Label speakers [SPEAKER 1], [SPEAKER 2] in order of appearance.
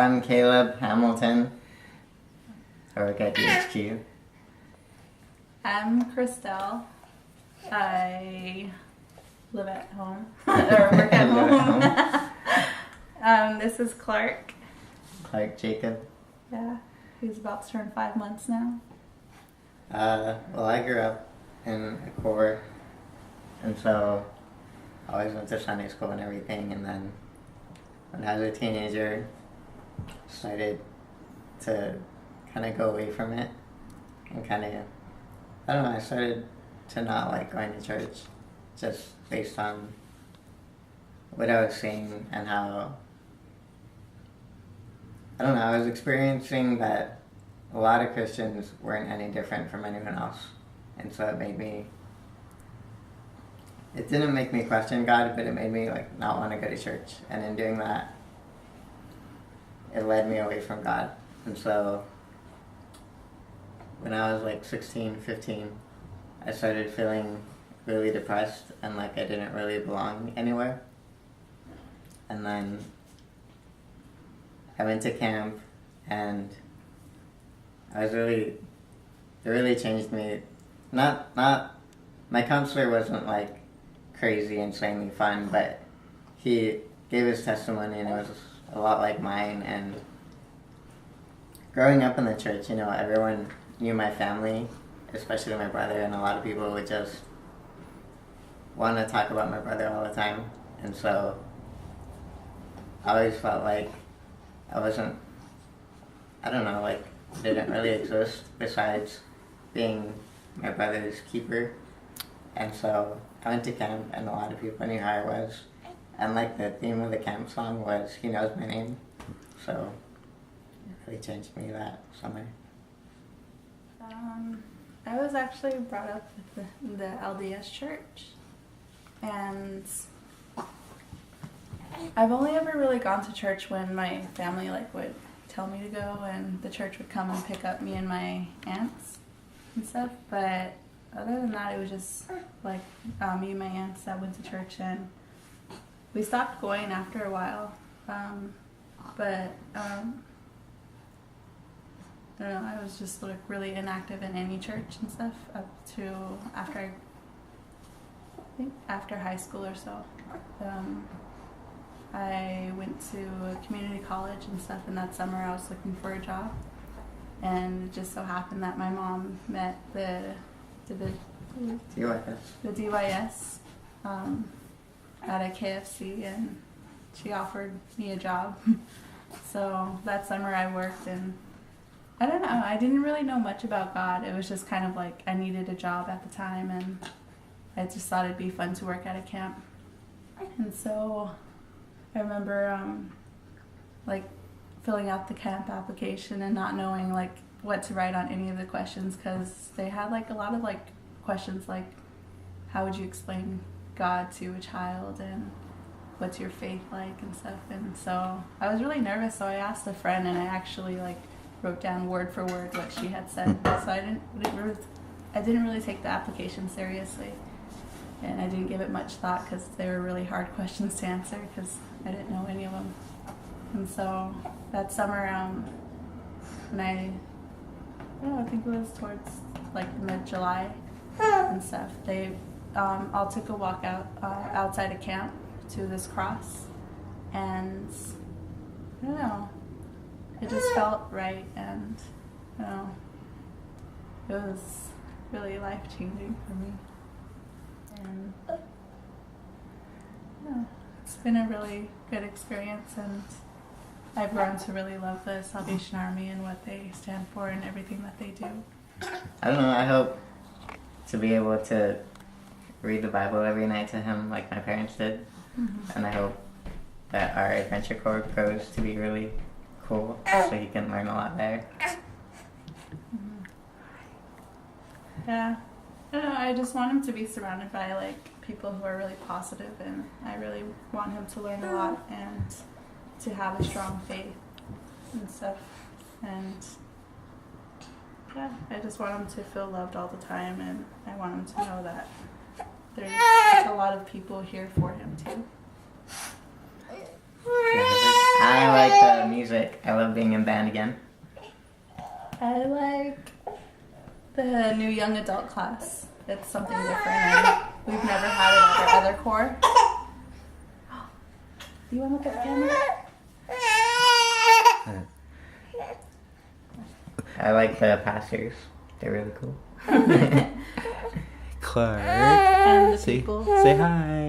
[SPEAKER 1] I'm Caleb Hamilton. I work at DHQ.
[SPEAKER 2] I'm Kristelle. I live at home, or work at home. This is Clark.
[SPEAKER 1] Clark Jacob.
[SPEAKER 2] Yeah, he's about to turn 5 months now.
[SPEAKER 1] Well, I grew up in a corps, and so I always went to Sunday school and everything, and then when I was a teenager, started to kind of go away from it, and kind of, I don't know, I started to not like going to church, just based on what I was seeing and how, I don't know, I was experiencing that a lot of Christians weren't any different from anyone else, and so it didn't make me question God, but it made me like not want to go to church, and in doing that, it led me away from God. And so when I was like 16, 15, I started feeling really depressed and like I didn't really belong anywhere. And then I went to camp, and it really changed me. Not my counselor wasn't like crazy, insanely fun, but he gave his testimony and it was a lot like mine. And growing up in the church, everyone knew my family, especially my brother, and a lot of people would just want to talk about my brother all the time. And so I always felt like I wasn't, I don't know, like didn't really exist besides being my brother's keeper. And so I went to camp, and a lot of people knew who I was. And like the theme of the camp song was "He Knows My Name," so it really changed me that summer.
[SPEAKER 2] I was actually brought up with the LDS church, and I've only ever really gone to church when my family would tell me to go, and the church would come and pick up me and my aunts and stuff. But other than that, it was just like me and my aunts that went to church, and we stopped going after a while. But I don't know, I was just like really inactive in any church and stuff up to after high school or so. I went to a community college and stuff, and that summer I was looking for a job, and it just so happened that my mom met the DYS at a KFC, and she offered me a job. So that summer I worked, and I don't know, I didn't really know much about God. It was just kind of like I needed a job at the time, and I just thought it'd be fun to work at a camp. And so I remember filling out the camp application and not knowing what to write on any of the questions, because they had a lot of questions like, how would you explain God to a child, and what's your faith like and stuff. And so I was really nervous, so I asked a friend, and I actually wrote down word for word what she had said. So I didn't really take the application seriously, and I didn't give it much thought because they were really hard questions to answer because I didn't know any of them. And so that summer, when I think it was towards mid-July and stuff, they all took a walk outside of camp to this cross, and I don't know, it just felt right, and it was really life-changing for me. And it's been a really good experience, and I've grown to really love the Salvation Army and what they stand for and everything that they do.
[SPEAKER 1] I don't know, I hope to be able to read the Bible every night to him like my parents did. Mm-hmm. And I hope that our adventure corps grows to be really cool so he can learn a lot better.
[SPEAKER 2] Mm-hmm. Yeah. I don't know, I just want him to be surrounded by people who are really positive, and I really want him to learn a lot and to have a strong faith and stuff. And yeah, I just want him to feel loved all the time, and I want him to know that there's a lot of people here for him too.
[SPEAKER 1] I like the music. I love being in band again.
[SPEAKER 2] I like the new young adult class. It's something different, and we've never had it at our other corps. Do you want to look at the camera?
[SPEAKER 1] I like the pastors. They're really cool.
[SPEAKER 3] Clark.
[SPEAKER 2] And the
[SPEAKER 3] Say,
[SPEAKER 2] people.
[SPEAKER 3] say hi.